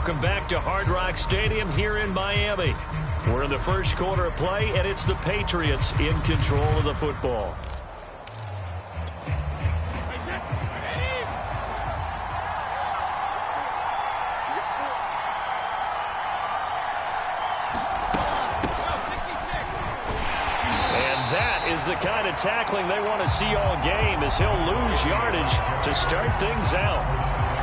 Welcome back to Hard Rock Stadium here in Miami. We're in the first quarter of play, and it's the Patriots in control of the football. And that is the kind of tackling they want to see all game, as he'll lose yardage to start things out.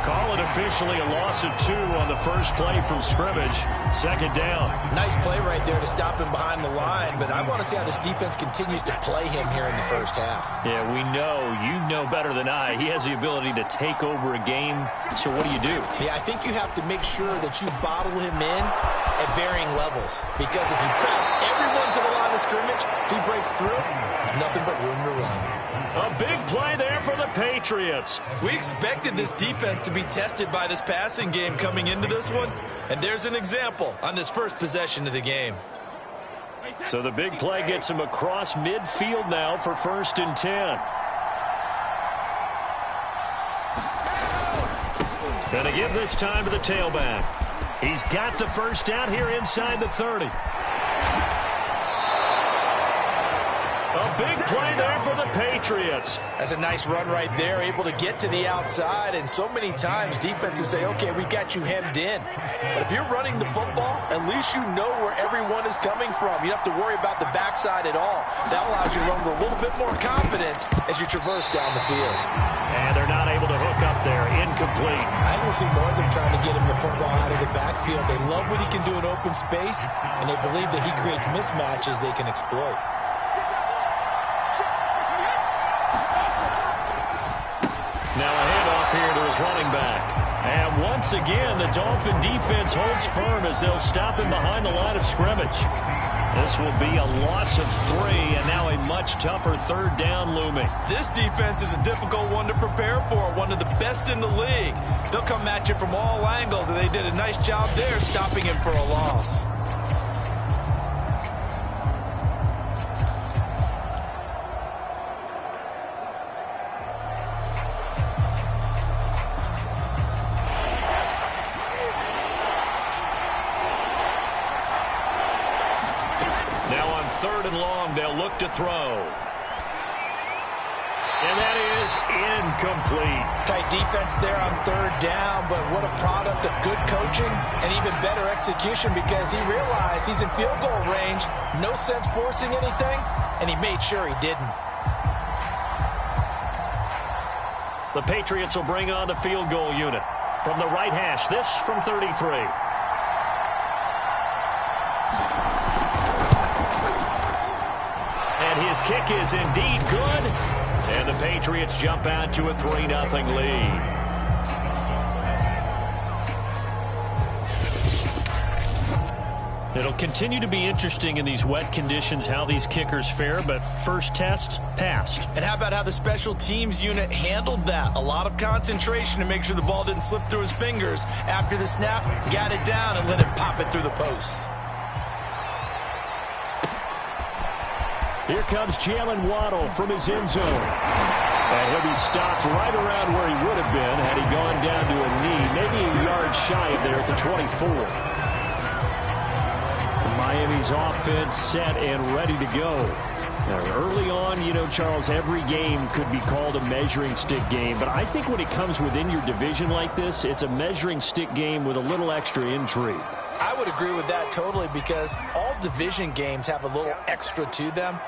Call it officially a loss of 2 on the first play from scrimmage. Second down. Nice play right there to stop him behind the line, but I want to see how this defense continues to play him here in the first half. Yeah, we know. You know better than I. He has the ability to take over a game. So what do you do? Yeah, I think you have to make sure that you bottle him in at varying levels, because if you crowd everyone to the line of scrimmage, if he breaks through, there's nothing but room to run. A big play there for the Patriots. We expected this defense to be tested by this passing game coming into this one, and there's an example on this first possession of the game. So the big play gets him across midfield now for 1st and 10. And again this time to the tailback. He's got the first down here inside the 30. A big play there for the Patriots. That's a nice run right there, able to get to the outside, and so many times defenses say, okay, we got you hemmed in. But if you're running the football, at least you know where everyone is coming from. You don't have to worry about the backside at all. That allows you to run with a little bit more confidence as you traverse down the field. And they're not able to hook up there. Incomplete. I think we'll see more of them trying to get him the football out of the backfield. They love what he can do in open space, and they believe that he creates mismatches they can exploit. Now a handoff here to his running back. And once again, the Dolphin defense holds firm as they'll stop him behind the line of scrimmage. This will be a loss of 3, and now a much tougher 3rd down looming. This defense is a difficult one to prepare for, one of the best in the league. They'll come at you from all angles, and they did a nice job there stopping him for a loss. They'll look to throw. And that is incomplete. Tight defense there on 3rd down, but what a product of good coaching and even better execution, because he realized he's in field goal range. No sense forcing anything, and he made sure he didn't. The Patriots will bring on the field goal unit. From the right hash, this from 33. His kick is indeed good, and the Patriots jump out to a 3-0 lead. It'll continue to be interesting in these wet conditions how these kickers fare, but first test, passed. And how about how the special teams unit handled that? A lot of concentration to make sure the ball didn't slip through his fingers. After the snap, got it down and let him pop it through the posts. Here comes Jalen Waddle from his end zone. And he'll be stopped right around where he would have been had he gone down to a knee, maybe a yard shy of there at the 24. Miami's offense set and ready to go. Now, early on, you know, Charles, every game could be called a measuring stick game. But I think when it comes within your division like this, it's a measuring stick game with a little extra intrigue. I would agree with that totally, because all division games have a little extra to them.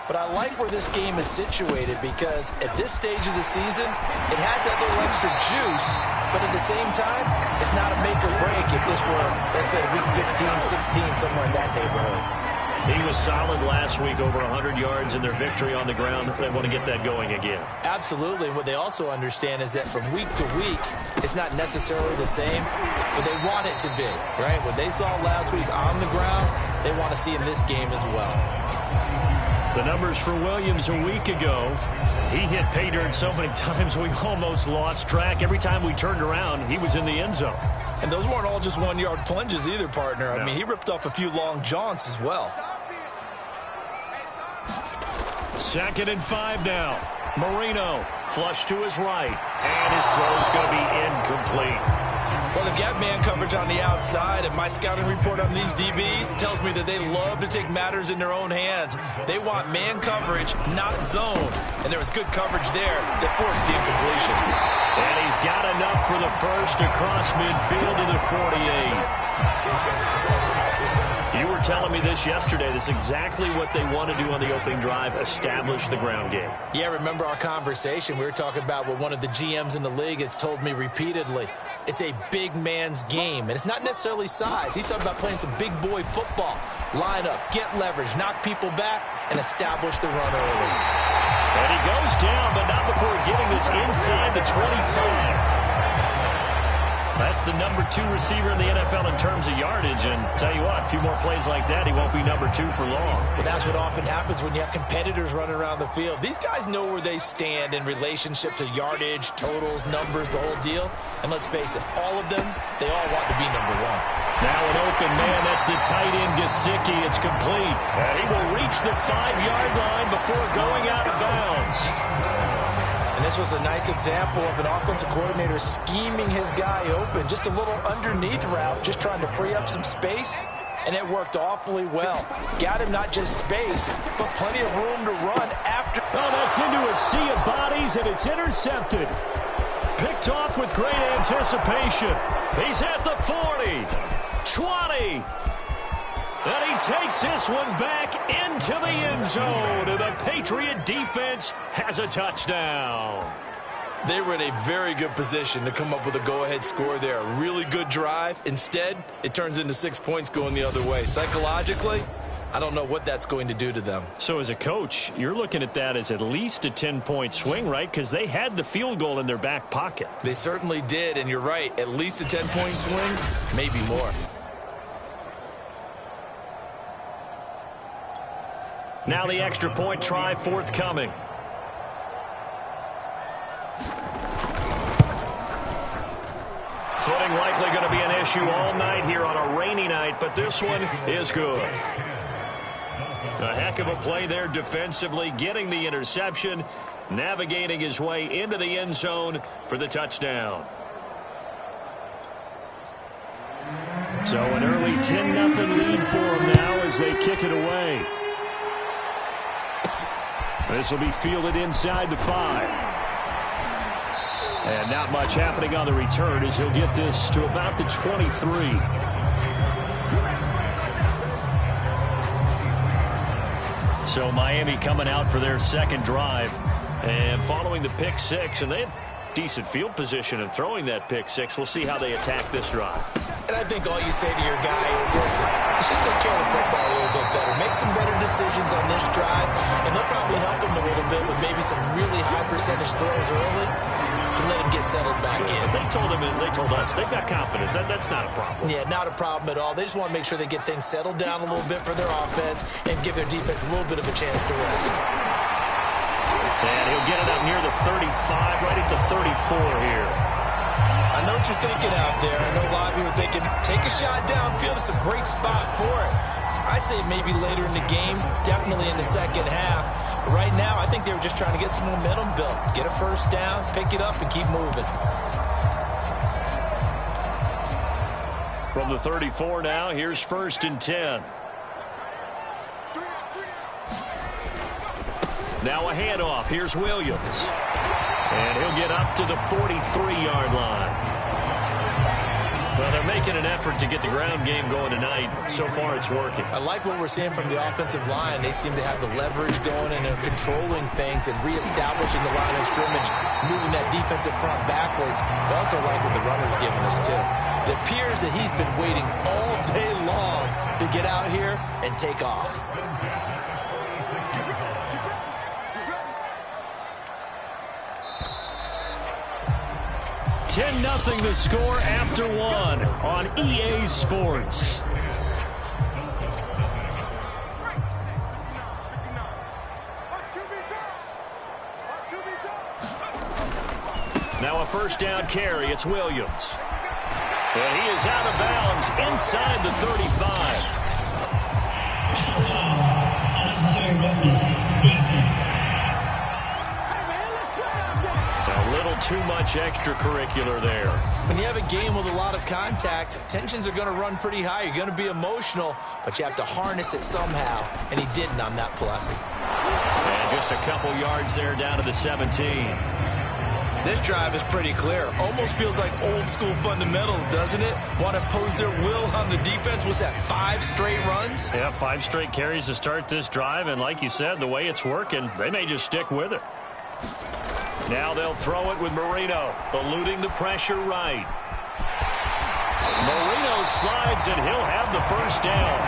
But I like where this game is situated, because at this stage of the season, it has that little extra juice, but at the same time, it's not a make or break if this were, let's say, week 15, 16, somewhere in that neighborhood. He was solid last week, over 100 yards in their victory on the ground. They want to get that going again. Absolutely. What they also understand is that from week to week, it's not necessarily the same, but they want it to be, right? What they saw last week on the ground, they want to see in this game as well. The numbers for Williams a week ago. He hit pay dirt so many times we almost lost track. Every time we turned around, he was in the end zone. And those weren't all just 1-yard plunges either, partner. I mean, he ripped off a few long jaunts as well. 2nd and 5 now. Marino, flush to his right. And his throw is going to be incomplete. Well, they've got man coverage on the outside, and my scouting report on these DBs tells me that they love to take matters in their own hands. They want man coverage, not zone. And there was good coverage there that forced the incompletion. And he's got enough for the first across midfield to the 48. You were telling me this yesterday. This is exactly what they want to do on the opening drive, establish the ground game. Yeah, remember our conversation? We were talking about what one of the GMs in the league has told me repeatedly. It's a big man's game, and it's not necessarily size. He's talking about playing some big boy football. Line up, get leverage, knock people back, and establish the run early. And he goes down, but not before getting this inside the 25. That's the number 2 receiver in the NFL in terms of yardage, and tell you what, a few more plays like that, he won't be number 2 for long. Well, that's what often happens when you have competitors running around the field. These guys know where they stand in relationship to yardage, totals, numbers, the whole deal. And let's face it, all of them, they all want to be number 1. Now an open man, that's the tight end, Gesicki. It's complete. And he will reach the 5-yard line before going out of bounds. And this was a nice example of an offensive coordinator scheming his guy open. Just a little underneath route, just trying to free up some space. And it worked awfully well. Got him not just space, but plenty of room to run after. Oh, that's into a sea of bodies, and it's intercepted. Picked off with great anticipation. He's at the 40, 20. And he takes this one back into the end zone. And the Patriot defense has a touchdown. They were in a very good position to come up with a go-ahead score there. A really good drive. Instead, it turns into 6 points going the other way. Psychologically, I don't know what that's going to do to them. So as a coach, you're looking at that as at least a 10-point swing, right? Because they had the field goal in their back pocket. They certainly did, and you're right. At least a 10-point swing, maybe more. Now the extra point try forthcoming. Footing likely going to be an issue all night here on a rainy night, but this one is good. A heck of a play there defensively, getting the interception, navigating his way into the end zone for the touchdown. So an early 10-0 lead for them now as they kick it away. This will be fielded inside the 5. And not much happening on the return as he'll get this to about the 23. So Miami coming out for their second drive. And following the pick 6, and they have decent field position and throwing that pick 6. We'll see how they attack this drive. And I think all you say to your guy is, listen, let's just take care of the football a little bit better. Make some better decisions on this drive, and they'll probably help him a little bit with maybe some really high percentage throws early to let him get settled back in. They told us they've got confidence. That's not a problem. Yeah, not a problem at all. They just want to make sure they get things settled down a little bit for their offense and give their defense a little bit of a chance to rest. And he'll get it up near the 35, right at the 34 here. I know what you're thinking out there. I know a lot of you are thinking, take a shot downfield. It's a great spot for it. I'd say maybe later in the game, definitely in the second half. But right now, I think they were just trying to get some momentum built. Get a first down, pick it up, and keep moving. From the 34 now, here's 1st and 10. Now a handoff. Here's Williams. And he'll get up to the 43-yard line. Well, they're making an effort to get the ground game going tonight. So far, it's working. I like what we're seeing from the offensive line. They seem to have the leverage going and they're controlling things and reestablishing the line of scrimmage, moving that defensive front backwards. But I also like what the runner's giving us, too. It appears that he's been waiting all day long to get out here and take off. 10-0 the score after 1 on EA Sports. Now a first down carry. It's Williams. And he is out of bounds inside the 35. A little little too much extracurricular there. When you have a game with a lot of contact, tensions are going to run pretty high. You're going to be emotional, but you have to harness it somehow, and he didn't on that play. And just a couple yards there down to the 17. This drive is pretty clear. Almost feels like old school fundamentals, doesn't it? Want to impose their will on the defense. What's that, 5 straight runs? Yeah, 5 straight carries to start this drive, and like you said, the way it's working, they may just stick with it. Now they'll throw it with Marino, eluding the pressure right. Marino slides, and he'll have the first down.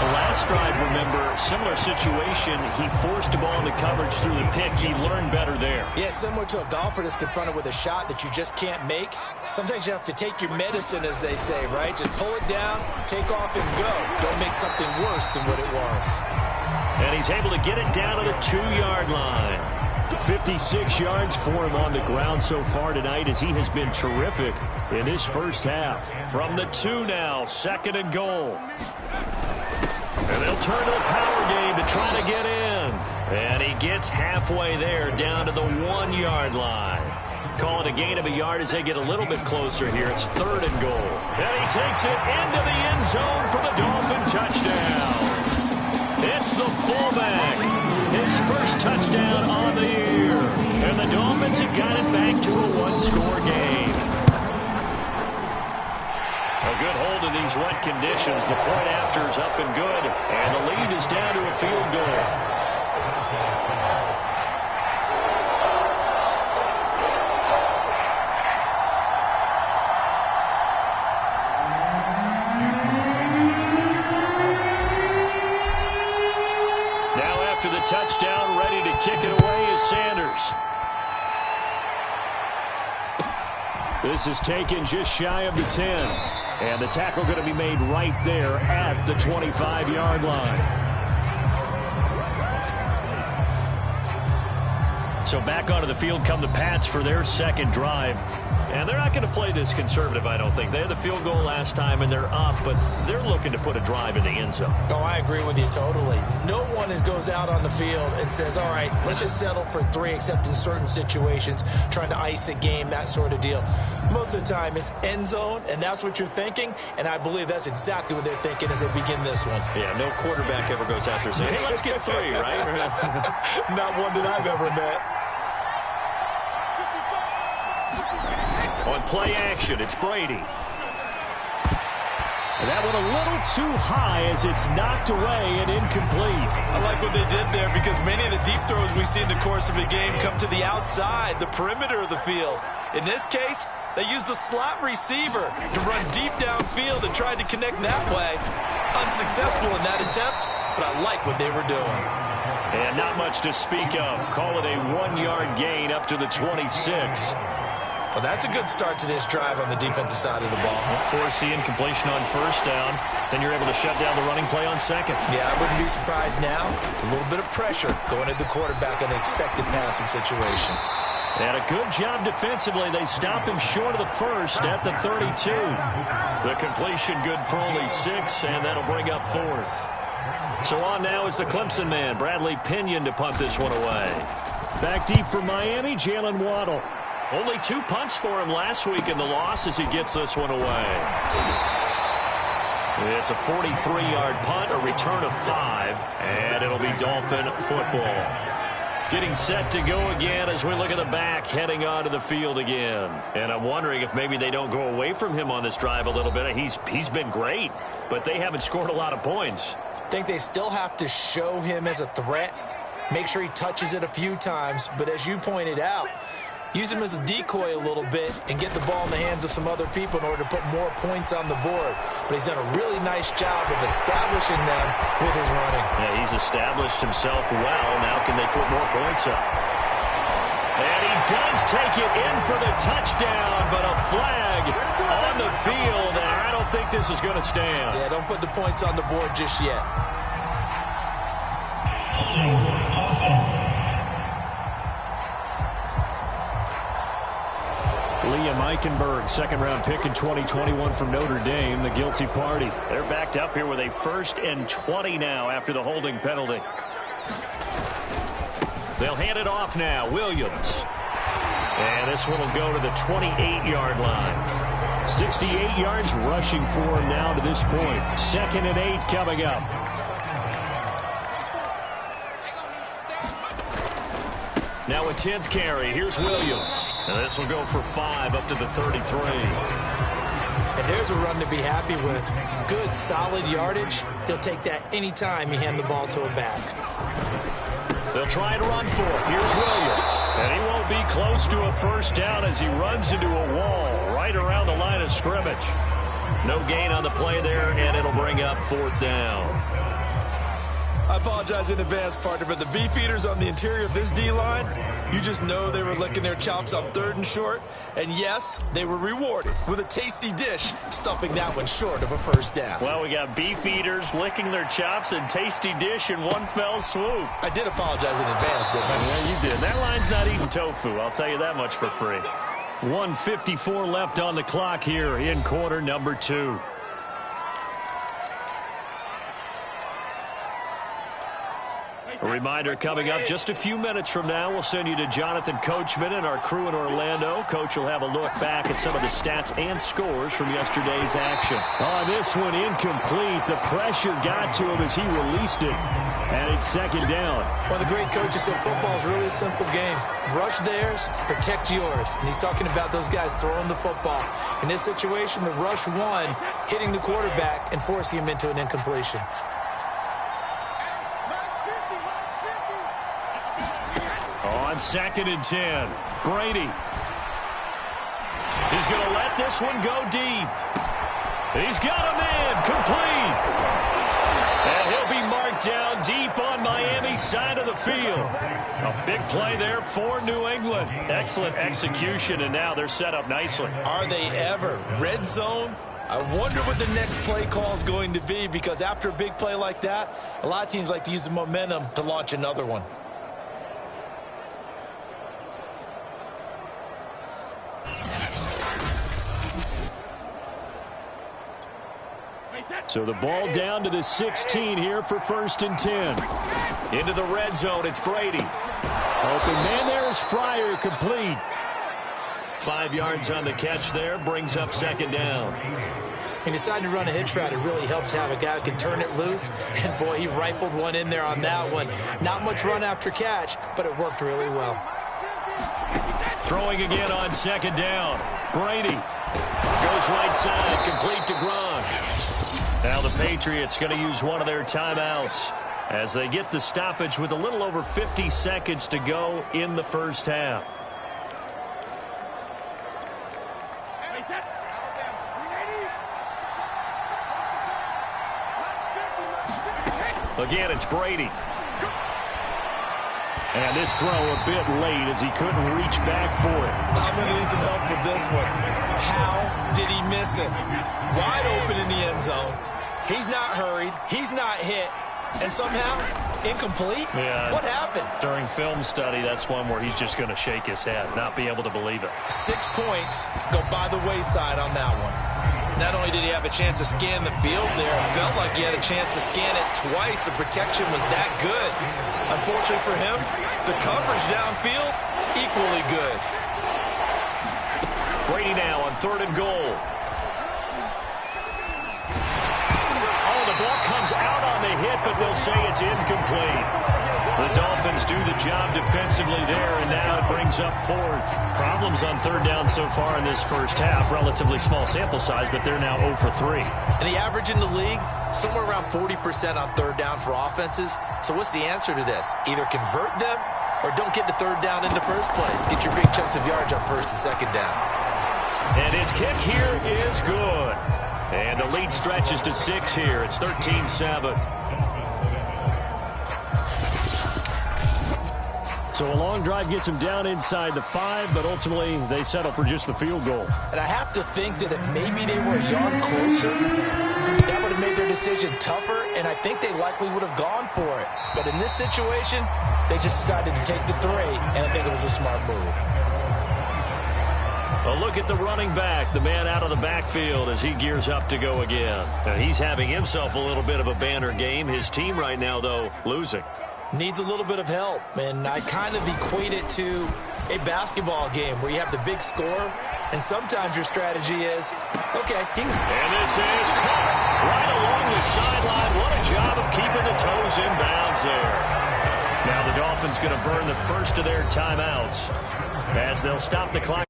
The last drive, remember, similar situation. He forced the ball into coverage through the pick. He learned better there. Yeah, similar to a golfer that's confronted with a shot that you just can't make. Sometimes you have to take your medicine, as they say, right? Just pull it down, take off, and go. Don't make something worse than what it was. And he's able to get it down to the 2-yard line. 56 yards for him on the ground so far tonight, as he has been terrific in this first half. From the 2 now, 2nd and goal. And they'll turn to the power game to try to get in. And he gets halfway there, down to the 1-yard line. Call it a gain of a yard as they get a little bit closer here. It's 3rd and goal. And he takes it into the end zone for the Dolphin touchdown. It's the fullback. His first touchdown on the year. And the Dolphins have got it back to a 1-score game. A good hold in these wet conditions. The point after is up and good. And the lead is down to a field goal. Touchdown, ready to kick it away is Sanders. This is taken just shy of the 10. And the tackle going to be made right there at the 25-yard line. So back onto the field come the Pats for their second drive. And they're not going to play this conservative, I don't think. They had the field goal last time, and they're up, but they're looking to put a drive in the end zone. Oh, I agree with you totally. No one goes out on the field and says, all right, let's just settle for 3, except in certain situations, trying to ice a game, that sort of deal. Most of the time, it's end zone, and that's what you're thinking, and I believe that's exactly what they're thinking as they begin this one. Yeah, no quarterback ever goes out there saying, hey, let's get 3, right? Not one that I've ever met. On play action, it's Brady. And that one a little too high as it's knocked away and incomplete. I like what they did there because many of the deep throws we see in the course of a game come to the outside, the perimeter of the field. In this case, they used the slot receiver to run deep downfield and tried to connect that way. Unsuccessful in that attempt, but I like what they were doing. And not much to speak of. Call it a 1-yard gain up to the 26. Well, that's a good start to this drive on the defensive side of the ball. Force the incompletion on first down. Then you're able to shut down the running play on second. Yeah, I wouldn't be surprised now. A little bit of pressure going at the quarterback in an expected passing situation. And a good job defensively. They stop him short of the first at the 32. The completion good for only 6, and that'll bring up 4th. So on now is the Clemson man, Bradley Pinion, to punt this one away. Back deep for Miami, Jalen Waddle. Only 2 punts for him last week in the loss as he gets this one away. It's a 43-yard punt, a return of 5, and it'll be Dolphin football. Getting set to go again as we look at the back, heading onto the field again. And I'm wondering if maybe they don't go away from him on this drive a little bit. He's been great, but they haven't scored a lot of points. I think they still have to show him as a threat, make sure he touches it a few times, but as you pointed out, use him as a decoy a little bit and get the ball in the hands of some other people in order to put more points on the board. But he's done a really nice job of establishing them with his running. Yeah, he's established himself well. Now can they put more points up? And he does take it in for the touchdown, but a flag on the field, and I don't think this is going to stand. Yeah, don't put the points on the board just yet. Liam Eichenberg, second-round pick in 2021 from Notre Dame, the guilty party. They're backed up here with a 1st and 20 now after the holding penalty. They'll hand it off now. Williams. And this one will go to the 28-yard line. 68 yards rushing for him now to this point. 2nd and 8 coming up. Now a 10th carry. Here's Williams. And this will go for 5 up to the 33. And there's a run to be happy with. Good, solid yardage. He'll take that anytime you hand the ball to a back. They'll try and run for it. Here's Williams. And he won't be close to a first down as he runs into a wall right around the line of scrimmage. No gain on the play there, and it'll bring up 4th down. I apologize in advance, partner, but the beefeaters on the interior of this D-line, you just know they were licking their chops on 3rd and short. And yes, they were rewarded with a tasty dish, stuffing that one short of a first down. Well, we got beefeaters licking their chops and tasty dish in one fell swoop. I did apologize in advance, didn't I? Yeah, you did. That line's not eating tofu, I'll tell you that much for free. 1:54 left on the clock here in quarter number 2. A reminder coming up just a few minutes from now, we'll send you to Jonathan Coachman and our crew in Orlando. Coach will have a look back at some of the stats and scores from yesterday's action. On this one, incomplete. The pressure got to him as he released it. And it's 2nd down. One of the great coaches said football is really a simple game. Rush theirs, protect yours. And he's talking about those guys throwing the football. In this situation, the rush one, hitting the quarterback and forcing him into an incompletion. On 2nd and 10, Brady. He's going to let this one go deep. He's got him in, complete. And he'll be marked down deep on Miami's side of the field. A big play there for New England. Excellent execution, and now they're set up nicely. Are they ever? Red zone? I wonder what the next play call is going to be, because after a big play like that, a lot of teams like to use the momentum to launch another one. So the ball down to the 16 here for 1st and 10. Into the red zone, it's Brady. Open man there is Fryer, complete. 5 yards on the catch there, brings up 2nd down. He decided to run a hitch route. It really helps to have a guy who can turn it loose. And, boy, he rifled one in there on that one. Not much run after catch, but it worked really well. Throwing again on 2nd down. Brady goes right side, complete to Gronk. Now the Patriots going to use one of their timeouts as they get the stoppage with a little over 50 seconds to go in the first half. Again, it's Brady. And this throw a bit late as he couldn't reach back for it. I'm going to need some help with this one. How did he miss it? Wide open in the end zone. He's not hurried. He's not hit. And somehow, incomplete? Yeah. What happened? During film study, that's one where he's just going to shake his head, not be able to believe it. 6 points go by the wayside on that one. Not only did he have a chance to scan the field there, it felt like he had a chance to scan it twice. The protection was that good. Unfortunately for him, the coverage downfield, equally good. Brady now on 3rd and goal. Oh, the ball comes out on the hit, but they'll say it's incomplete. The Dolphins do the job defensively there, and now it brings up 4th. Problems on 3rd down so far in this first half. Relatively small sample size, but they're now 0 for 3. And the average in the league, somewhere around 40% on 3rd down for offenses. So what's the answer to this? Either convert them or don't get to 3rd down in the first place. Get your big chunks of yardage on 1st and 2nd down. And his kick here is good. And the lead stretches to 6 here. It's 13-7. So a long drive gets him down inside the 5, but ultimately they settle for just the field goal. And I have to think that if maybe they were a yard closer, that would have made their decision tougher, and I think they likely would have gone for it. But in this situation, they just decided to take the 3, and I think it was a smart move. A look at the running back, the man out of the backfield as he gears up to go again. Now, he's having himself a little bit of a banner game. His team right now, though, losing. Needs a little bit of help, and I kind of equate it to a basketball game where you have the big score, and sometimes your strategy is, okay. And this is caught right along the sideline. What a job of keeping the toes in bounds there. Now the Dolphins going to burn the first of their timeouts as they'll stop the clock.